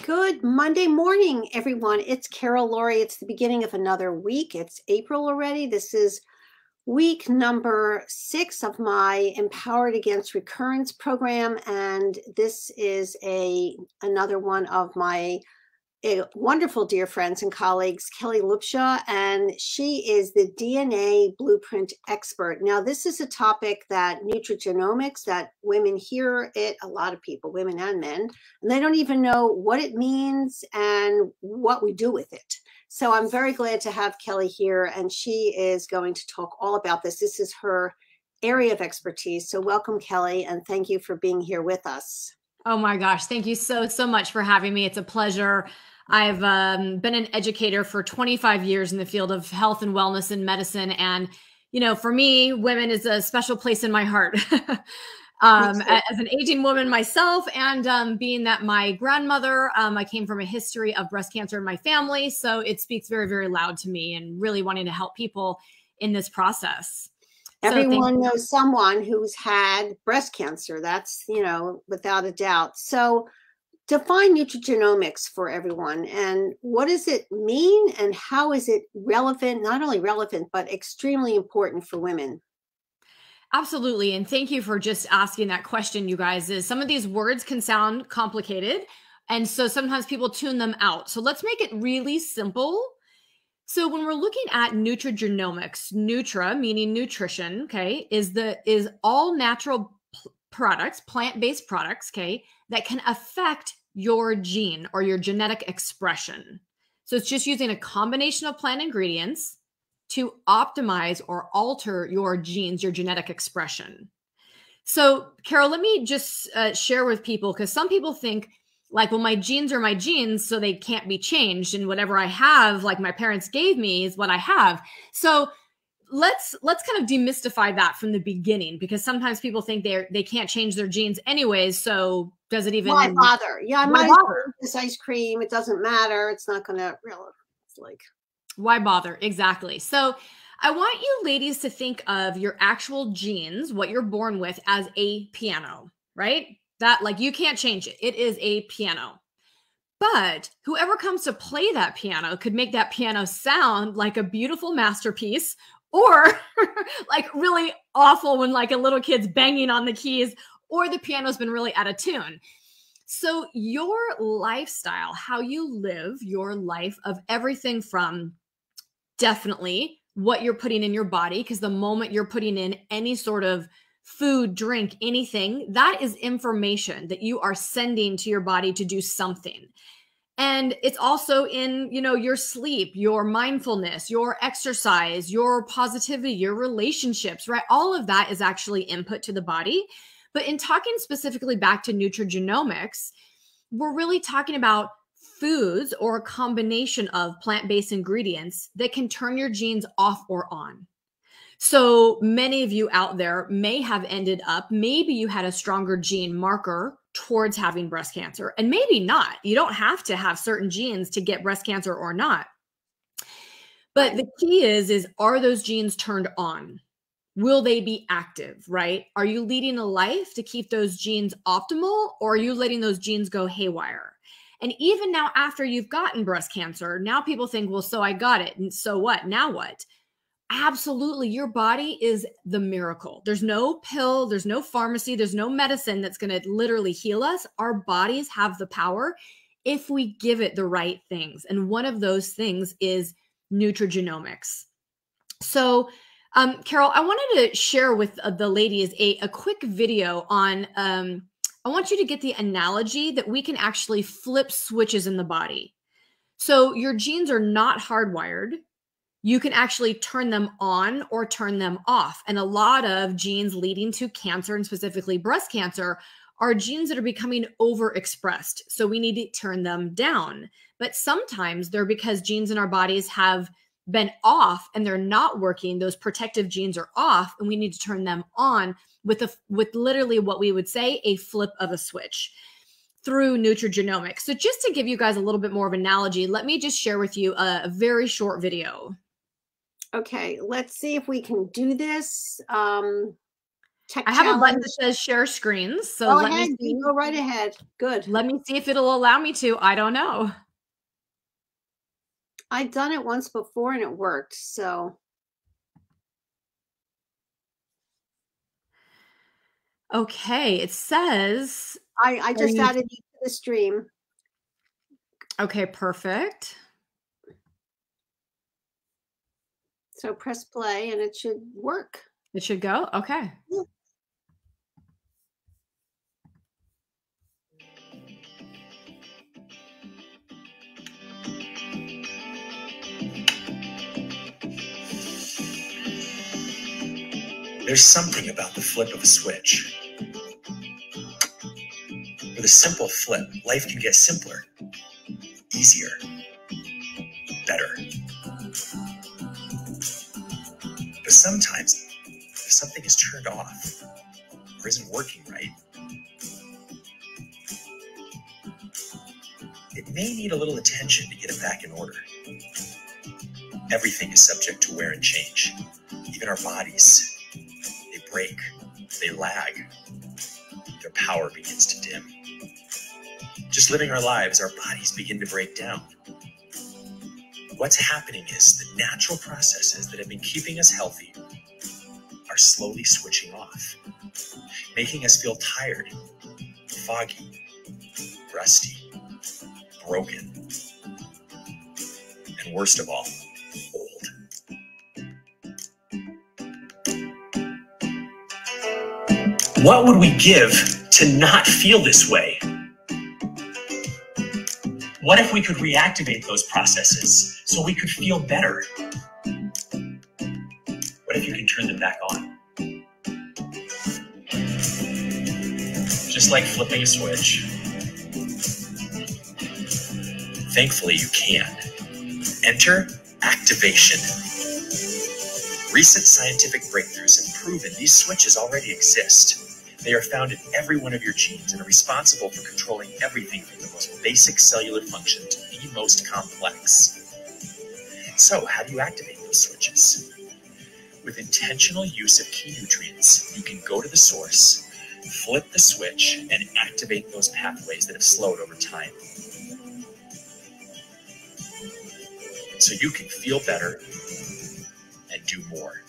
Good Monday morning, everyone. It's Carol Lourie. It's the beginning of another week. It's April already. This is week number 6 of my Empowered Against Recurrence program. And this is another one of my wonderful dear friends and colleagues, Kellie Lupsha, and she is the DNA Blueprint Expert. Now, this is a topic that Nutrigenomics, that women hear it, a lot of people, women and men, and they don't even know what it means and what we do with it. So I'm very glad to have Kellie here, and she is going to talk all about this. This is her area of expertise. So welcome, Kellie, and thank you for being here with us. Oh my gosh. Thank you so much for having me. It's a pleasure. I've been an educator for 25 years in the field of health and wellness and medicine. And, you know, for me, women is a special place in my heart. As an aging woman myself, and being that my grandmother, I came from a history of breast cancer in my family. So it speaks very loud to me, and really wanting to help people in this process. Everyone knows someone who's had breast cancer. That's, you know, without a doubt. So define nutrigenomics for everyone, and what does it mean, and how is it relevant, not only relevant, but extremely important for women? Absolutely. And thank you for just asking that question, you guys. Is some of these words can sound complicated, and so sometimes people tune them out. So let's make it really simple. So when we're looking at nutrigenomics, nutra meaning nutrition, okay, is all natural products, plant-based products, okay, that can affect your gene or your genetic expression. So it's just using a combination of plant ingredients to optimize or alter your genes, your genetic expression. So Carol, let me just share with people, because some people think like, well, my genes are my genes, so they can't be changed. And whatever I have, like my parents gave me, is what I have. So let's kind of demystify that from the beginning, because sometimes people think they can't change their genes anyways. So does it even, why bother? Yeah, I might bother this ice cream. It doesn't matter. It's not going to really, it's like, why bother? Exactly. So I want you ladies to think of your actual genes, what you're born with, as a piano, right? That, like, you can't change it. It is a piano. But whoever comes to play that piano could make that piano sound like a beautiful masterpiece, or like really awful when like a little kid's banging on the keys, or the piano's been really out of tune. So your lifestyle, how you live your life, of everything from definitely what you're putting in your body, because the moment you're putting in any sort of food, drink, anything, that is information that you are sending to your body to do something. And it's also in, you know, your sleep, your mindfulness, your exercise, your positivity, your relationships, right? All of that is actually input to the body. But in talking specifically back to nutrigenomics, we're really talking about foods or a combination of plant-based ingredients that can turn your genes off or on. So many of you out there may have ended up, maybe you had a stronger gene marker towards having breast cancer, and maybe not. You don't have to have certain genes to get breast cancer or not. But the key is are those genes turned on? Will they be active, right? Are you leading a life to keep those genes optimal, or are you letting those genes go haywire? And even now, after you've gotten breast cancer, now people think, well, so I got it, and so what? Now what? Absolutely. Your body is the miracle. There's no pill, there's no pharmacy, there's no medicine that's going to literally heal us. Our bodies have the power if we give it the right things. And one of those things is nutrigenomics. So, Carol, I wanted to share with the ladies a quick video on, I want you to get the analogy that we can actually flip switches in the body. So your genes are not hardwired. You can actually turn them on or turn them off. And a lot of genes leading to cancer, and specifically breast cancer, are genes that are becoming overexpressed. So we need to turn them down. But sometimes they're because genes in our bodies have been off and they're not working. Those protective genes are off, and we need to turn them on with literally what we would say a flip of a switch through nutrigenomics. So just to give you guys a little bit more of an analogy, let me just share with you a very short video. Okay, let's see if we can do this. tech I have a button challenge. that says share screens. So Go let ahead. me see. Go right ahead. Good. Let me see if it'll allow me to. I don't know. I've done it once before and it worked. So. Okay. It says. I just added you to the stream. Okay, perfect. So press play and it should work. It should go. Okay. Yeah. There's something about the flip of a switch. With a simple flip, life can get simpler, easier, better. But sometimes, if something is turned off or isn't working right, it may need a little attention to get it back in order. Everything is subject to wear and change, even our bodies. They break, they lag, their power begins to dim. Just living our lives, our bodies begin to break down. What's happening is the natural processes that have been keeping us healthy are slowly switching off, making us feel tired, foggy, rusty, broken, and worst of all, old. What would we give to not feel this way? What if we could reactivate those processes so we could feel better? What if you can turn them back on? Just like flipping a switch. Thankfully, you can. Enter activation. Recent scientific breakthroughs have proven these switches already exist. They are found in every one of your genes and are responsible for controlling everything from the most basic cellular function to the most complex. So, how do you activate those switches? With intentional use of key nutrients, you can go to the source, flip the switch, and activate those pathways that have slowed over time. So you can feel better and do more.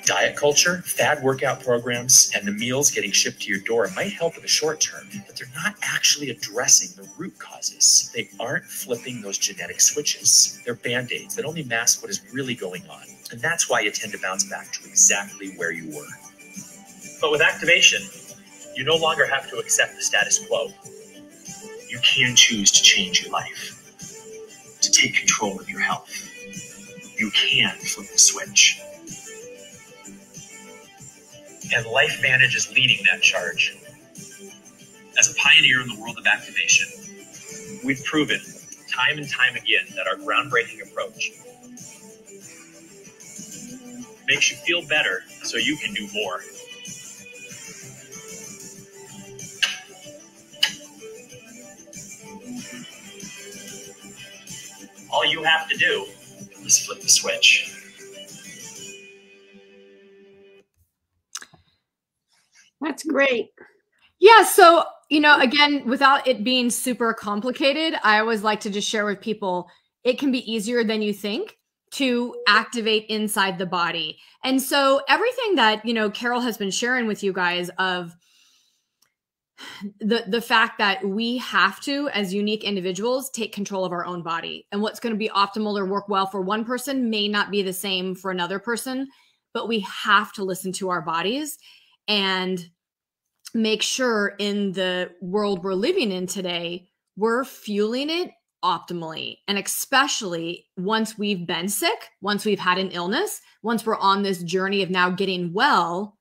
Diet culture, fad workout programs, and the meals getting shipped to your door might help in the short term, but they're not actually addressing the root causes. They aren't flipping those genetic switches. They're band-aids that only mask what is really going on. And that's why you tend to bounce back to exactly where you were. But with activation, you no longer have to accept the status quo. You can choose to change your life, to take control of your health. You can flip the switch. And LifeVantage is leading that charge. As a pioneer in the world of activation, we've proven time and time again that our groundbreaking approach makes you feel better so you can do more. All you have to do is flip the switch. That's great. Yeah. So, again, without it being super complicated, I always like to just share with people, it can be easier than you think to activate inside the body. And so everything that, Carol has been sharing with you guys of the fact that we have to, as unique individuals, take control of our own body, and what's going to be optimal or work well for one person may not be the same for another person, but we have to listen to our bodies and make sure in the world we're living in today, we're fueling it optimally. And especially once we've been sick, once we've had an illness, once we're on this journey of now getting well,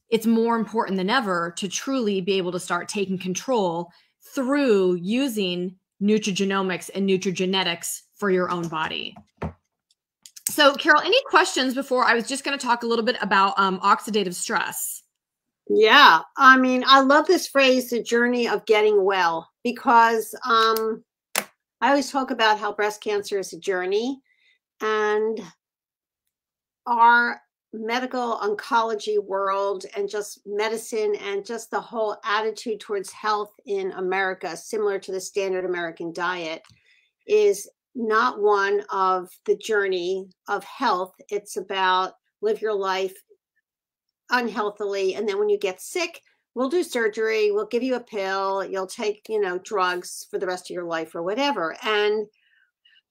it's more important than ever to truly be able to start taking control through using nutrigenomics and nutrigenetics for your own body. So, Carol, any questions before? I was just going to talk a little bit about oxidative stress. Yeah, I mean, I love this phrase, the journey of getting well, because I always talk about how breast cancer is a journey. And our medical oncology world and just medicine and just the whole attitude towards health in America, similar to the standard American diet, is not one of the journey of health. It's about live your life unhealthily. And then when you get sick, we'll do surgery, we'll give you a pill, you'll take, drugs for the rest of your life or whatever. And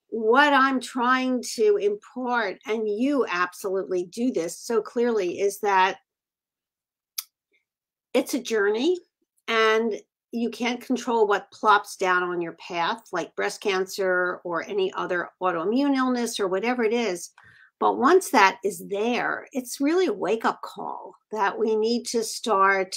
what I'm trying to impart, and you absolutely do this so clearly, is that it's a journey and you can't control what plops down on your path, like breast cancer or any other autoimmune illness or whatever it is. But once that is there, it's really a wake-up call that we need to start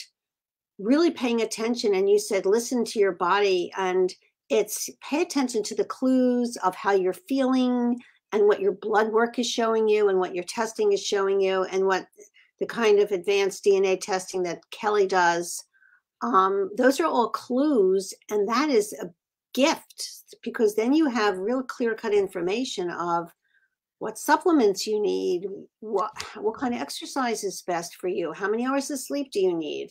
really paying attention. And you said, listen to your body, and it's pay attention to the clues of how you're feeling and what your blood work is showing you and what your testing is showing you and what the kind of advanced DNA testing that Kellie does. Those are all clues, and that is a gift, because then you have real clear-cut information of what supplements you need, what kind of exercise is best for you, how many hours of sleep do you need,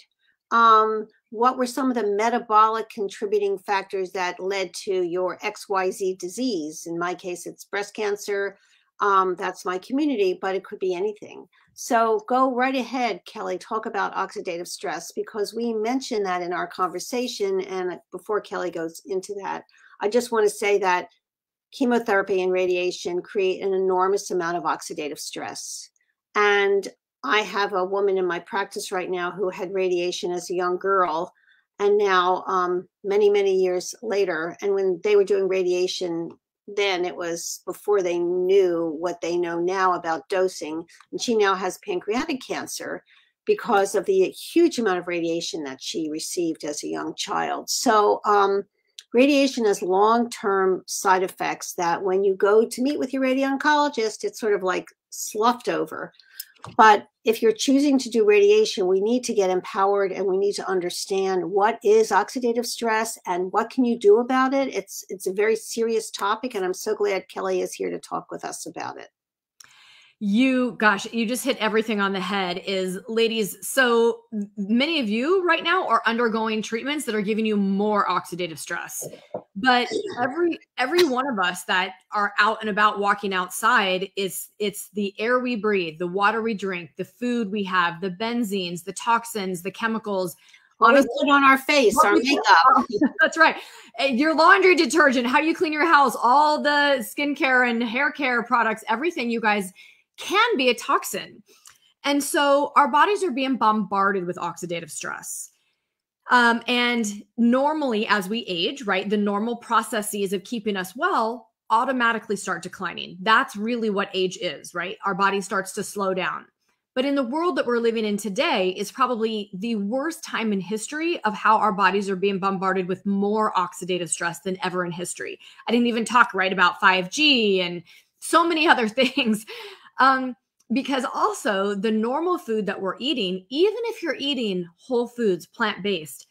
what were some of the metabolic contributing factors that led to your XYZ disease. In my case, it's breast cancer. That's my community, but it could be anything. So go right ahead, Kellie, talk about oxidative stress, because we mentioned that in our conversation. And before Kellie goes into that, I just want to say that chemotherapy and radiation create an enormous amount of oxidative stress. And I have a woman in my practice right now who had radiation as a young girl, and now many, many years later. And when they were doing radiation, then it was before they knew what they know now about dosing. And she now has pancreatic cancer because of the huge amount of radiation that she received as a young child. So radiation has long-term side effects that when you go to meet with your radio-oncologist, it's sort of like sloughed over. But if you're choosing to do radiation, we need to get empowered and we need to understand what is oxidative stress and what can you do about it. It's a very serious topic, and I'm so glad Kellie is here to talk with us about it. You just hit everything on the head. Ladies, so many of you right now are undergoing treatments that are giving you more oxidative stress. But every one of us that are out and about walking outside, it's the air we breathe, the water we drink, the food we have, the benzenes, the toxins, the chemicals. Honestly, put on our face, our makeup. That's right. Your laundry detergent, how you clean your house, all the skincare and hair care products, everything, you guys, can be a toxin. And so our bodies are being bombarded with oxidative stress. And normally as we age, right, the normal processes of keeping us well automatically start declining. That's really what age is, right? Our body starts to slow down. But in the world that we're living in today is probably the worst time in history of how our bodies are being bombarded with more oxidative stress than ever in history. I didn't even talk right about 5G and so many other things. Because also the normal food that we're eating, even if you're eating whole foods, plant-based,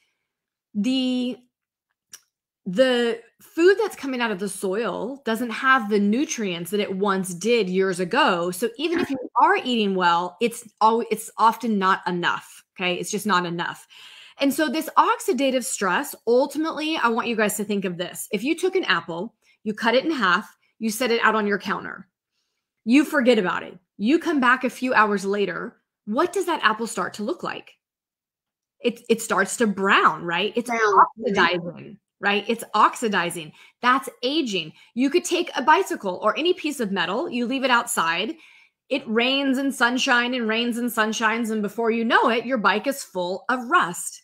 the food that's coming out of the soil doesn't have the nutrients that it once did years ago. So even if you are eating well, it's often not enough. Okay. It's just not enough. And so this oxidative stress, ultimately, I want you guys to think of this. If you took an apple, you cut it in half, you set it out on your counter, you forget about it. You come back a few hours later, what does that apple start to look like? It starts to brown, right? It's oxidizing, right? It's oxidizing. That's aging. You could take a bicycle or any piece of metal, you leave it outside, it rains and sunshine and rains and sunshines, and before you know it, your bike is full of rust.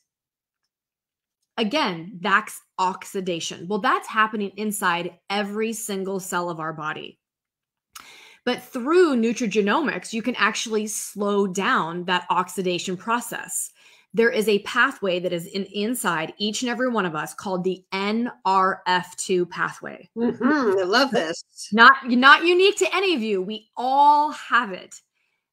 Again, that's oxidation. Well, that's happening inside every single cell of our body. But through nutrigenomics, you can actually slow down that oxidation process. There is a pathway that is inside each and every one of us called the NRF2 pathway. I love this. Not unique to any of you. We all have it.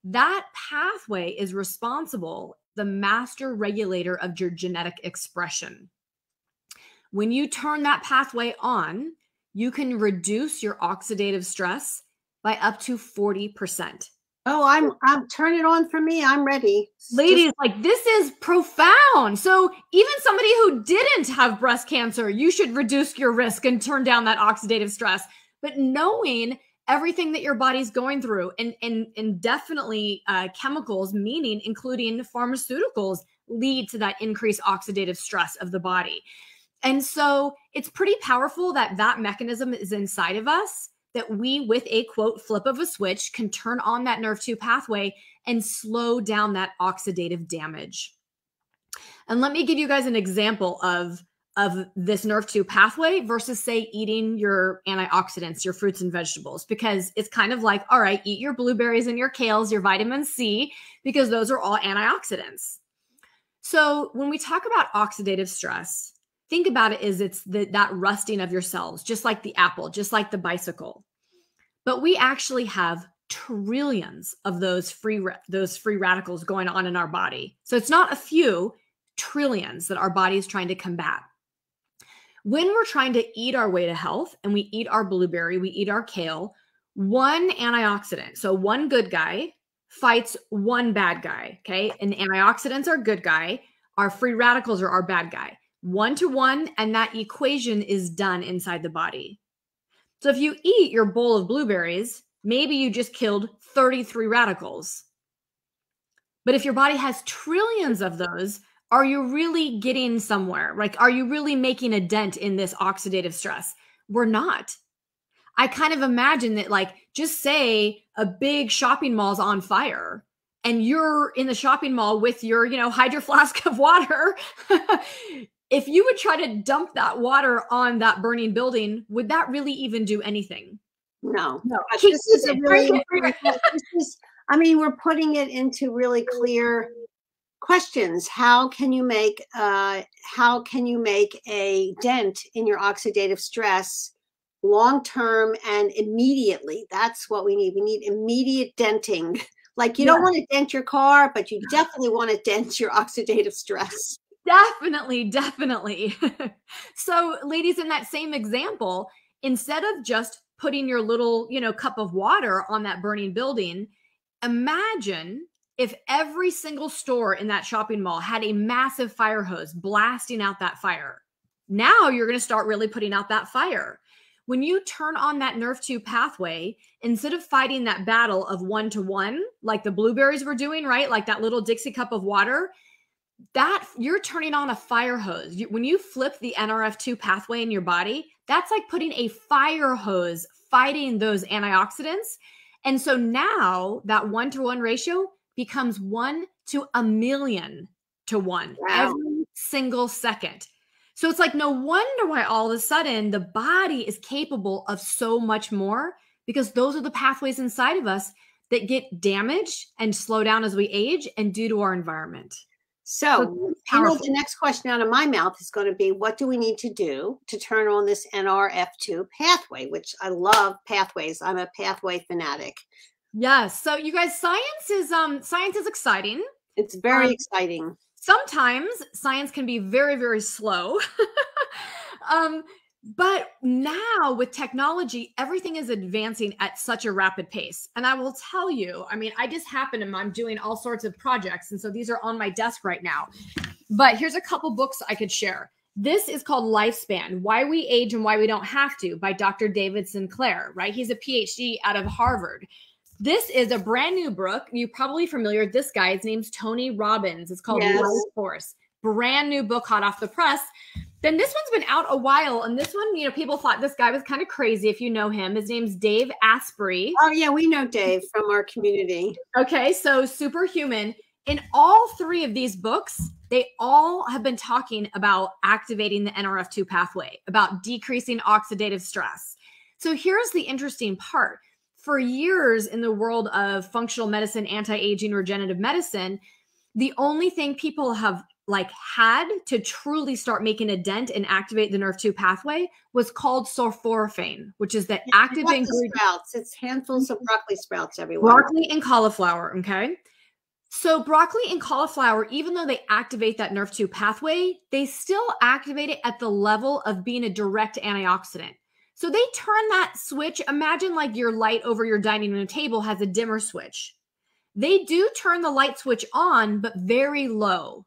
That pathway is responsible, the master regulator of your genetic expression. When you turn that pathway on, you can reduce your oxidative stress by up to 40%. Oh, I'm turn it on for me. I'm ready. Ladies, like this is profound. So even somebody who didn't have breast cancer, you should reduce your risk and turn down that oxidative stress. But knowing everything that your body's going through and definitely chemicals, meaning including pharmaceuticals, lead to that increased oxidative stress of the body. And so it's pretty powerful that that mechanism is inside of us, that we, with a quote flip of a switch, can turn on that nerve 2 pathway and slow down that oxidative damage. And let me give you guys an example of this nerve 2 pathway versus, say, eating your antioxidants, your fruits and vegetables, because it's kind of like, all right, eat your blueberries and your kales, your vitamin C, because those are all antioxidants. So when we talk about oxidative stress, think about it as it's that rusting of your cells, just like the apple, just like the bicycle. But we actually have trillions of those free radicals going on in our body. So it's not a few, trillions that our body is trying to combat. When we're trying to eat our way to health and we eat our blueberry, we eat our kale, one antioxidant, so one good guy fights one bad guy, okay? And antioxidants are good guy, our free radicals are our bad guy. 1-to-1, and that equation is done inside the body. So if you eat your bowl of blueberries, maybe you just killed 33 radicals. But if your body has trillions of those, are you really getting somewhere? Like, are you really making a dent in this oxidative stress? We're not. I kind of imagine that, like, just say a big shopping mall's on fire and you're in the shopping mall with your, hydro flask of water. If you would try to dump that water on that burning building, would that really even do anything? No. This is a really, we're putting it into really clear questions. How can you make a dent in your oxidative stress long-term and immediately? That's what we need. We need immediate denting. Like, you don't want to dent your car, but you definitely want to dent your oxidative stress. Definitely. So, ladies, in that same example, instead of just putting your little, cup of water on that burning building, imagine if every single store in that shopping mall had a massive fire hose blasting out that fire. Now you're going to start really putting out that fire. When you turn on that nerve 2 pathway, instead of fighting that battle of 1-to-1, like the blueberries were doing, right? Like that little Dixie cup of water, that you're turning on a fire hose. When you flip the NRF2 pathway in your body, that's like putting a fire hose fighting those antioxidants. And so now that 1-to-1 ratio becomes 1-to-1,000,000 to 1 every single second. So it's like, no wonder why all of a sudden the body is capable of so much more, because those are the pathways inside of us that get damaged and slow down as we age and due to our environment. So the next question out of my mouth is going to be, what do we need to do to turn on this NRF2 pathway, which I love pathways. I'm a pathway fanatic. Yes. So you guys, science is exciting. It's very exciting. Sometimes science can be very, very slow. But now with technology, everything is advancing at such a rapid pace. And I will tell you, I just happen to, I'm doing all sorts of projects. And so these are on my desk right now. But here's a couple books I could share. This is called Lifespan, Why We Age and Why We Don't Have to, by Dr. David Sinclair, right? He's a PhD out of Harvard. This is a brand new book. You're probably familiar with this guy. His name's Tony Robbins. It's called Life Force. Brand new book, hot off the press. Then this one's been out a while. And this one, people thought this guy was kind of crazy if you know him. His name's Dave Asprey. Oh, yeah, we know Dave from our community. Okay, so Superhuman. In all three of these books, they all have been talking about activating the NRF2 pathway, about decreasing oxidative stress. So here's the interesting part. For years in the world of functional medicine, anti-aging, regenerative medicine, the only thing people have had to truly start making a dent and activate the nerve 2 pathway was called sulforaphane, which is the active ingredient. Sprouts. It's handfuls of broccoli sprouts everywhere. Broccoli and cauliflower. Okay. So broccoli and cauliflower, even though they activate that nerve 2 pathway, they still activate it at the level of being a direct antioxidant. So they turn that switch. Imagine like your light over your dining room table has a dimmer switch. they do turn the light switch on, but very low.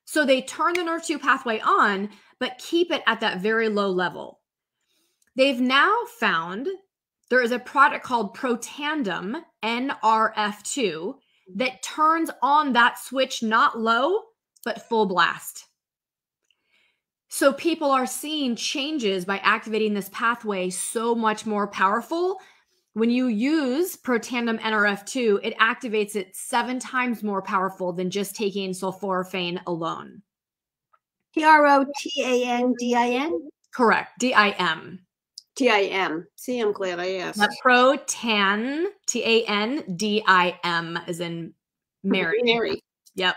So they turn the nerve 2 pathway on, but keep it at that very low level. They've now found there is a product called Protandim, NRF2, that turns on that switch not low, but full blast. So people are seeing changes by activating this pathway so much more powerful. When you use Protandim NRF2, it activates it 7 times more powerful than just taking sulforaphane alone. Protandin? Correct. DIM. DIM. See, I'm glad I asked. Protan, TANDIM, as in Mary. Mary. Yep.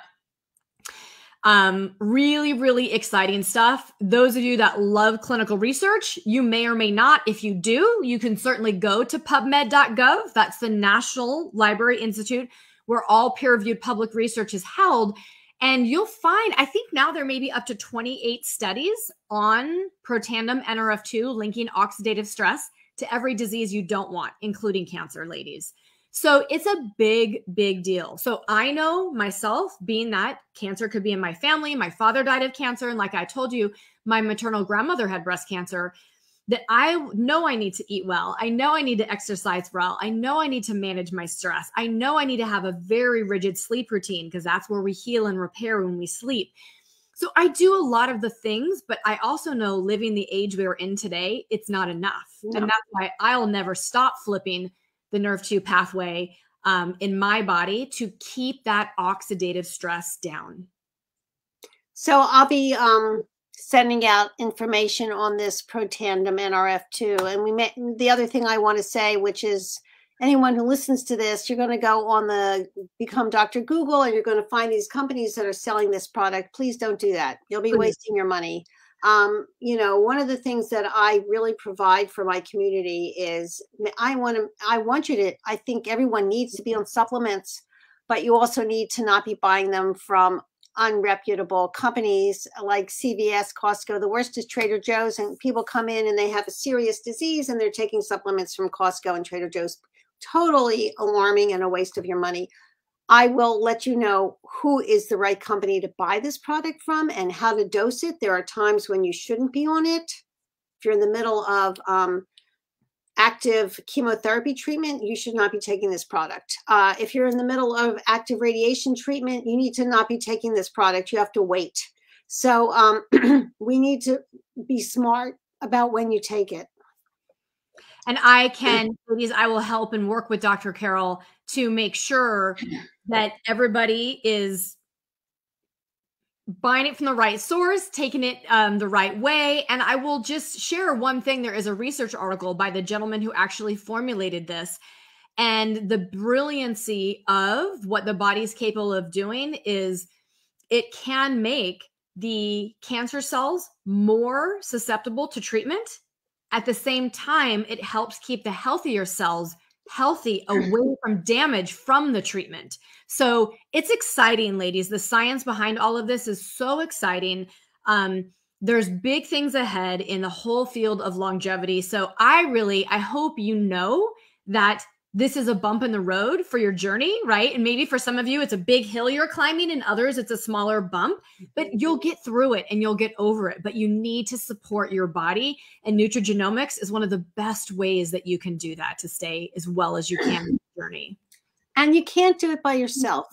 Really, really exciting stuff. Those of you that love clinical research, you may or may not. If you do, you can certainly go to pubmed.gov. That's the National Library Institute, where all peer-reviewed public research is held. And you'll find, I think now there may be up to 28 studies on Protandim NRF2 linking oxidative stress to every disease you don't want, including cancer, ladies. So it's a big, big deal. So I know myself, being that cancer could be in my family, my father died of cancer. And like I told you, my maternal grandmother had breast cancer, that I know I need to eat well. I know I need to exercise well. I know I need to manage my stress. I know I need to have a very rigid sleep routine because that's where we heal and repair when we sleep. So I do a lot of the things, but I also know living the age we're in today, it's not enough. No. And that's why I'll never stop flipping the nerve 2 pathway in my body to keep that oxidative stress down. So I'll be sending out information on this Protandim NRF2. And the other thing I want to say, which is anyone who listens to this, you're going to go on the Become Dr. Google and you're going to find these companies that are selling this product. Please don't do that. You'll be wasting your money. You know, one of the things that I really provide for my community is I think everyone needs to be on supplements, but you also need to not be buying them from unreputable companies like CVS, Costco. The worst is Trader Joe's, and people come in and they have a serious disease and they're taking supplements from Costco and Trader Joe's. Totally alarming and a waste of your money. I will let you know who is the right company to buy this product from and how to dose it. There are times when you shouldn't be on it. If you're in the middle of active chemotherapy treatment, you should not be taking this product. If you're in the middle of active radiation treatment, you need to not be taking this product. You have to wait. So we need to be smart about when you take it. And ladies, I will help and work with Dr. Carol to make sure that everybody is buying it from the right source, taking it the right way. And I will just share one thing. There is a research article by the gentleman who actually formulated this. And the brilliancy of what the body is capable of doing is it can make the cancer cells more susceptible to treatment. At the same time, it helps keep the healthier cells healthy away from damage from the treatment. So it's exciting, ladies. The science behind all of this is so exciting. There's big things ahead in the whole field of longevity. So I hope you know that this is a bump in the road for your journey, right? And maybe for some of you, it's a big hill you're climbing, and others, it's a smaller bump, but you'll get through it and you'll get over it. But you need to support your body. And Nutrigenomics is one of the best ways that you can do that to stay as well as you can in the journey. And you can't do it by yourself.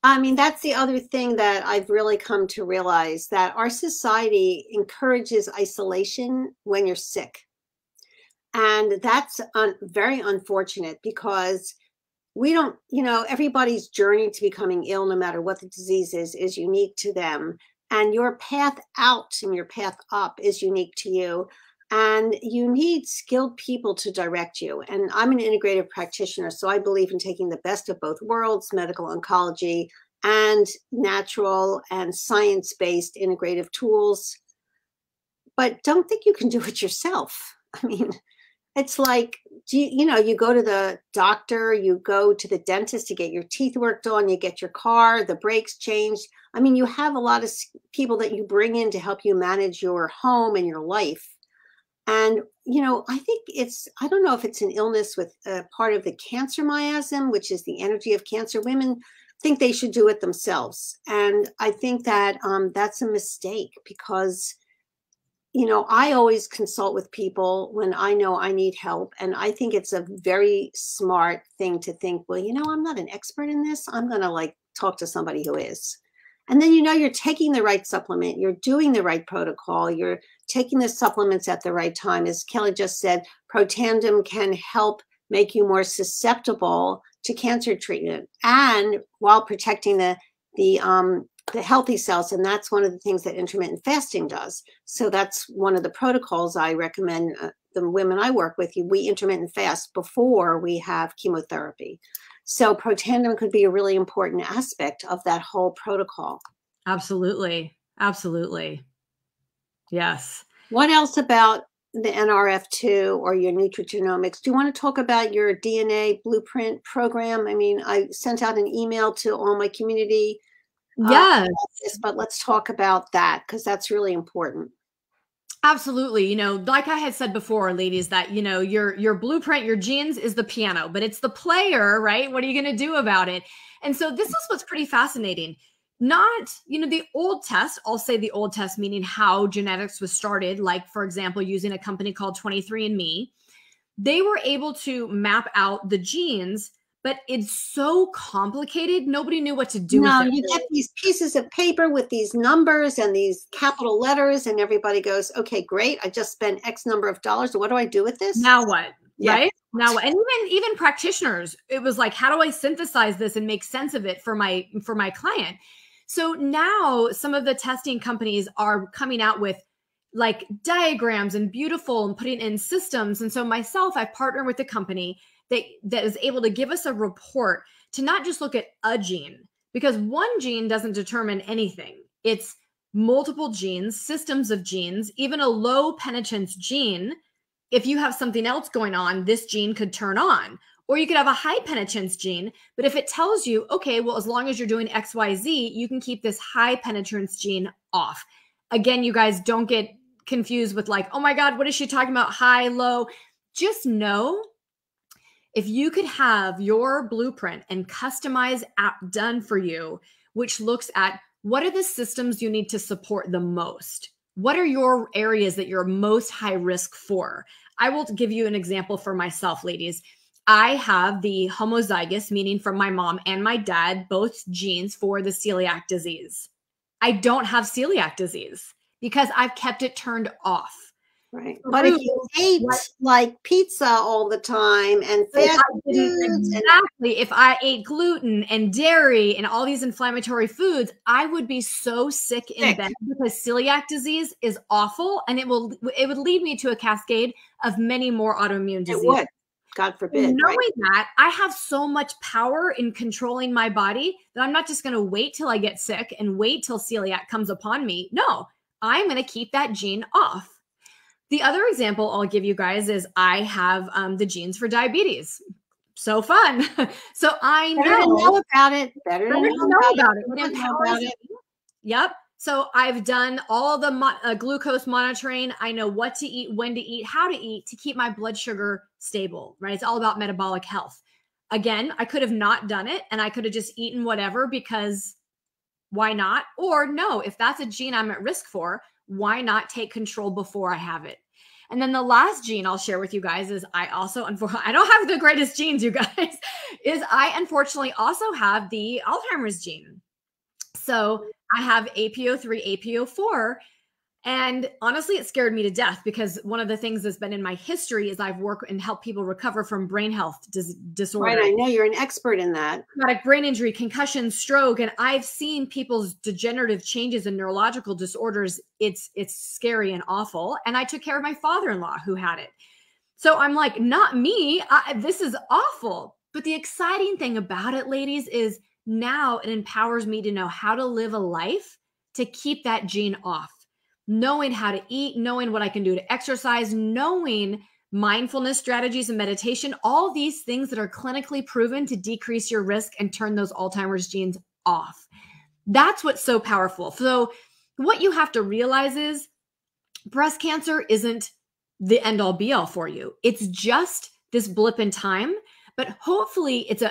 I mean, that's the other thing that I've really come to realize, that our society encourages isolation when you're sick. And that's very unfortunate, because we don't, everybody's journey to becoming ill, no matter what the disease is unique to them. And your path out and your path up is unique to you. And you need skilled people to direct you. And I'm an integrative practitioner, so I believe in taking the best of both worlds, medical oncology and natural and science-based integrative tools. But don't think you can do it yourself. I mean, it's like, you go to the doctor, you go to the dentist to get your teeth worked on, you get your car, the brakes changed. I mean, you have a lot of people that you bring in to help you manage your home and your life. And, you know, I think I don't know if it's an illness with part of the cancer miasm, which is the energy of cancer. Women think they should do it themselves. And I think that that's a mistake because, you know, I always consult with people when I know I need help. And I think it's a very smart thing to think, well, you know, I'm not an expert in this. I'm going to like talk to somebody who is. And then, you know, you're taking the right supplement, you're doing the right protocol, you're taking the supplements at the right time. As Kelly just said, Protandim can help make you more susceptible to cancer treatment and while protecting the healthy cells. And that's one of the things that intermittent fasting does. So that's one of the protocols I recommend the women I work with. We intermittent fast before we have chemotherapy. So Protandim could be a really important aspect of that whole protocol. Absolutely. Absolutely. Yes. What else about the NRF2 or your Nutrigenomics? Do you want to talk about your DNA Blueprint program? I mean, I sent out an email to all my community. Yes. But let's talk about that because that's really important. Absolutely. You know, like I had said before, ladies, that, you know, your blueprint, your genes is the piano, but it's the player, right? What are you going to do about it? And so this is what's pretty fascinating. Not, you know, the old test, I'll say the old test, meaning how genetics was started, like, for example, using a company called 23andMe, they were able to map out the genes, but it's so complicated. Nobody knew what to do with it. You get these pieces of paper with these numbers and these capital letters, and everybody goes, okay, great. I just spent X number of dollars. What do I do with this? Now what? Yeah. Right? Now what? And even practitioners, it was like, how do I synthesize this and make sense of it for my client? So now some of the testing companies are coming out with like diagrams and beautiful and putting in systems. And so myself, I partner with a company that is able to give us a report to not just look at a gene, because one gene doesn't determine anything. It's multiple genes, systems of genes, even a low penetrance gene. If you have something else going on, this gene could turn on. Or you could have a high penetrance gene, but if it tells you, okay, well, as long as you're doing X, Y, Z, you can keep this high penetrance gene off. Again, you guys don't get confused with like, oh my God, what is she talking about? High, low. Just know if you could have your blueprint and customized app done for you, which looks at what are the systems you need to support the most? What are your areas that you're most high risk for? I will give you an example for myself, ladies. I have the homozygous, meaning from my mom and my dad, both genes for the celiac disease. I don't have celiac disease because I've kept it turned off. Right. But if you ate like pizza all the time and fast foods, exactly. If I ate gluten and dairy and all these inflammatory foods, I would be so sick in bed because celiac disease is awful, and it would lead me to a cascade of many more autoimmune diseases. It would. God forbid. Knowing that, I have so much power in controlling my body that I'm not just going to wait till I get sick and wait till celiac comes upon me. No, I'm going to keep that gene off. The other example I'll give you guys is I have the genes for diabetes. So fun. So I know about it. Better to know about it. It empowers me. Yep. So I've done all the glucose monitoring. I know what to eat, when to eat, how to eat to keep my blood sugar stable, right? It's all about metabolic health. Again, I could have not done it and I could have just eaten whatever because why not? Or no, if that's a gene I'm at risk for, why not take control before I have it? And then the last gene I'll share with you guys is I don't have the greatest genes, you guys, is I unfortunately also have the Alzheimer's gene. So I have AP03, AP04. And honestly, it scared me to death because one of the things that's been in my history is I've worked and helped people recover from brain health disorder. Right, I know you're an expert in that. Traumatic brain injury, concussion, stroke, and I've seen people's degenerative changes and neurological disorders. It's scary and awful. And I took care of my father-in-law who had it. So I'm like, not me. This is awful. But the exciting thing about it, ladies, is now it empowers me to know how to live a life to keep that gene off. Knowing how to eat, knowing what I can do to exercise, knowing mindfulness strategies and meditation, all these things that are clinically proven to decrease your risk and turn those Alzheimer's genes off. That's what's so powerful. So what you have to realize is breast cancer isn't the end all be all for you. It's just this blip in time, but hopefully it's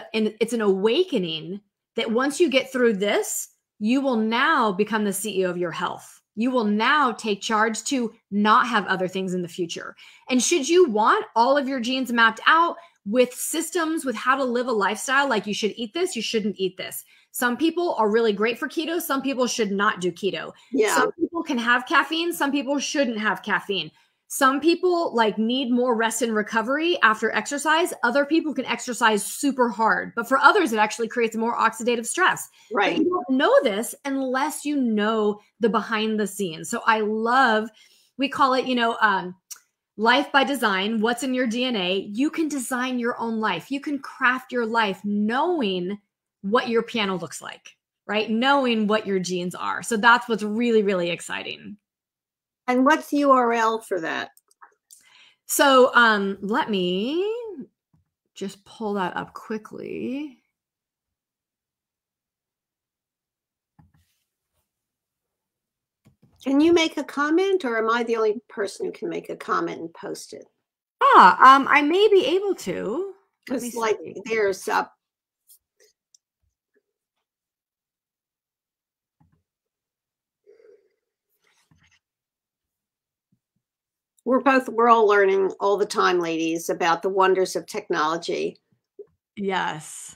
an awakening that once you get through this, you will now become the CEO of your health. You will now take charge to not have other things in the future. And should you want all of your genes mapped out with systems, with how to live a lifestyle, like you should eat this, you shouldn't eat this. Some people are really great for keto. Some people should not do keto. Yeah. Some people can have caffeine. Some people shouldn't have caffeine. Some people like need more rest and recovery after exercise. Other people can exercise super hard, but for others, it actually creates more oxidative stress. Right. But you don't know this unless you know the behind the scenes. So I love, we call it, life by design. What's in your DNA? You can design your own life. You can craft your life knowing what your piano looks like, right? Knowing what your genes are. So that's what's really, really exciting. And what's the URL for that? So let me just pull that up quickly. Can you make a comment, or am I the only person who can make a comment and post it? I may be able to. Because like there's we're all learning all the time, ladies, about the wonders of technology. Yes.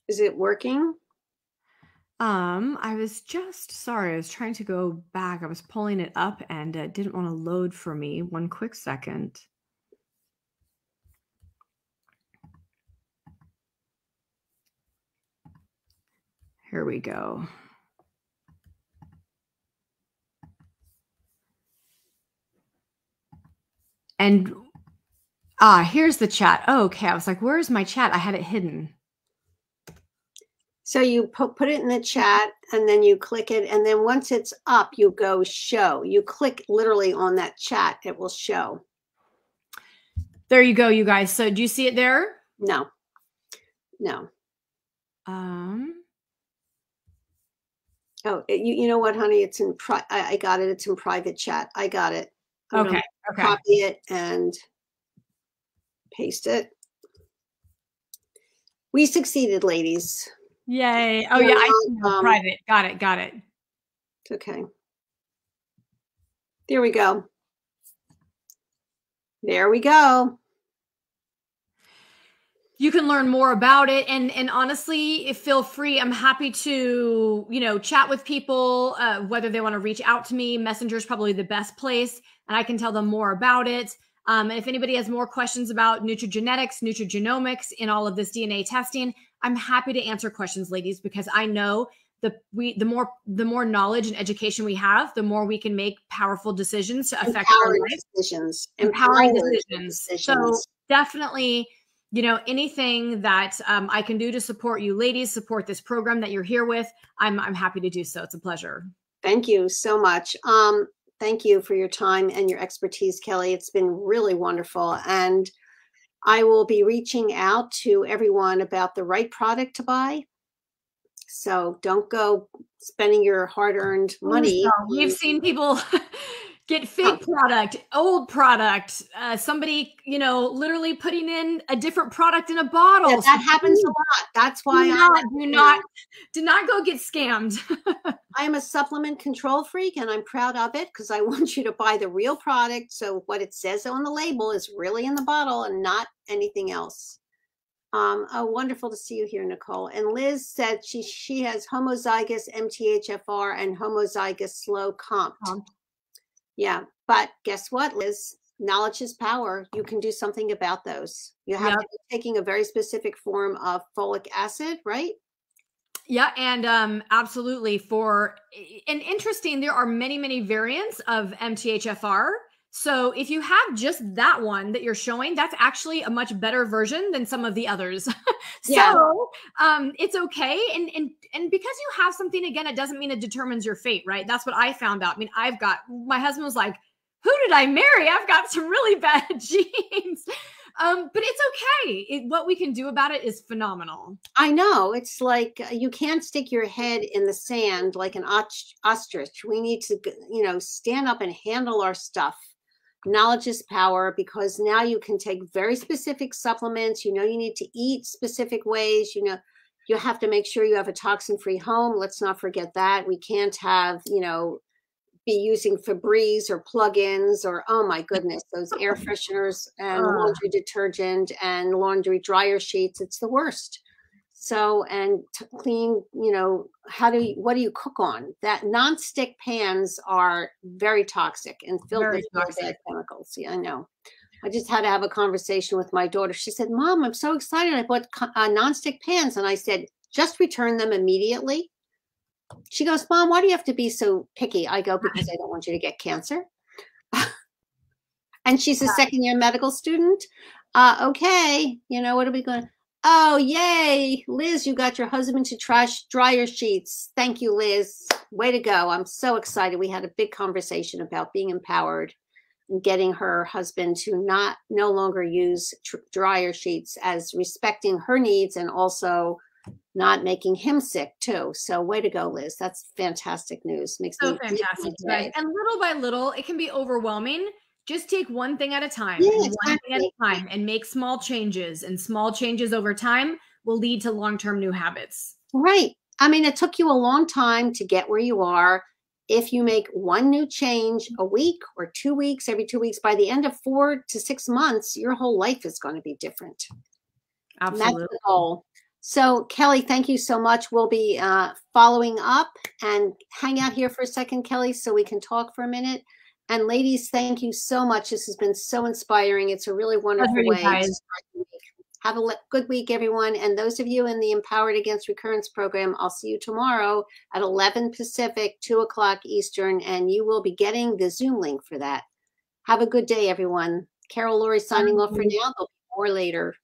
Is it working? I was trying to go back. I was pulling it up and it didn't want to load for me. One quick second. Here we go. And here's the chat. Oh, okay. I was like, where's my chat? I had it hidden. So you put it in the chat and then you click it. And then once it's up, you go show. You click literally on that chat. It will show. There you go, you guys. So do you see it there? No. Oh, you know what, honey? It's in I got it. It's in private chat. I got it. Okay. Copy it and paste it. We succeeded, ladies. Yay. Oh, yeah. I see private. Got it. It's okay. There we go. There we go. You can learn more about it. And honestly, feel free. I'm happy to, chat with people, whether they want to reach out to me. Messenger is probably the best place, and I can tell them more about it. And if anybody has more questions about nutrigenetics, nutrigenomics, in all of this DNA testing, I'm happy to answer questions, ladies, because I know the more knowledge and education we have, the more we can make powerful decisions to affect our life. Empowering decisions. So definitely, anything that I can do to support you ladies, support this program that you're here with, I'm happy to do so. It's a pleasure. Thank you so much. Thank you for your time and your expertise, Kellie. It's been really wonderful. And I will be reaching out to everyone about the right product to buy. So don't go spending your hard-earned money. We've seen people get fake product, old product, somebody, literally putting in a different product in a bottle. Yeah, that happens a lot. That's why do not go get scammed. I'm a supplement control freak, and I'm proud of it because I want you to buy the real product. So what it says on the label is really in the bottle and not anything else. Wonderful to see you here, Nicole. And Liz said she has homozygous MTHFR and homozygous slow comp. Yeah, but guess what, Liz? Knowledge is power. You can do something about those. You have to be taking a very specific form of folic acid, right? Yeah, and absolutely. And interesting, there are many, many variants of MTHFR. So if you have just that one that you're showing, that's actually a much better version than some of the others. So it's okay. And because you have something, again, it doesn't mean it determines your fate, right? That's what I found out. I mean, my husband was like, who did I marry? I've got some really bad genes. But it's okay. What we can do about it is phenomenal. I know. It's like you can't stick your head in the sand like an ostrich. We need to, stand up and handle our stuff. Knowledge is power, because now you can take very specific supplements. You need to eat specific ways. You have to make sure you have a toxin-free home. Let's not forget that. We can't have, be using Febreze or plugins or, oh my goodness, those air fresheners and laundry detergent and laundry dryer sheets. It's the worst. So, and to clean, what do you cook on? That nonstick pans are very toxic and filled with bad chemicals. Yeah, I know. I just had to have a conversation with my daughter. She said, Mom, I'm so excited. I bought nonstick pans. And I said, just return them immediately. She goes, Mom, why do you have to be so picky? I go, because I don't want you to get cancer. And she's a second-year medical student. Okay. What are we going to? Oh, yay. Liz, you got your husband to trash dryer sheets. Thank you, Liz. Way to go. I'm so excited. We had a big conversation about being empowered and getting her husband to no longer use dryer sheets, as respecting her needs and also not making him sick too. So way to go, Liz. That's fantastic news. Makes so me fantastic. Right. And little by little, it can be overwhelming. Just take one thing at a time, and make small changes, and small changes over time will lead to long-term new habits. Right. I mean, it took you a long time to get where you are. If you make one new change a week or 2 weeks, every 2 weeks, by the end of 4 to 6 months, your whole life is going to be different. Absolutely. And that's the goal. So Kellie, thank you so much. We'll be following up, and hang out here for a second, Kellie, so we can talk for a minute. And ladies, thank you so much. This has been so inspiring. It's a really wonderful way to start the week. Have a good week, everyone. And those of you in the Empowered Against Recurrence program, I'll see you tomorrow at 11 Pacific, 2 o'clock Eastern, and you will be getting the Zoom link for that. Have a good day, everyone. Carol Lourie signing off for now. There'll be more later.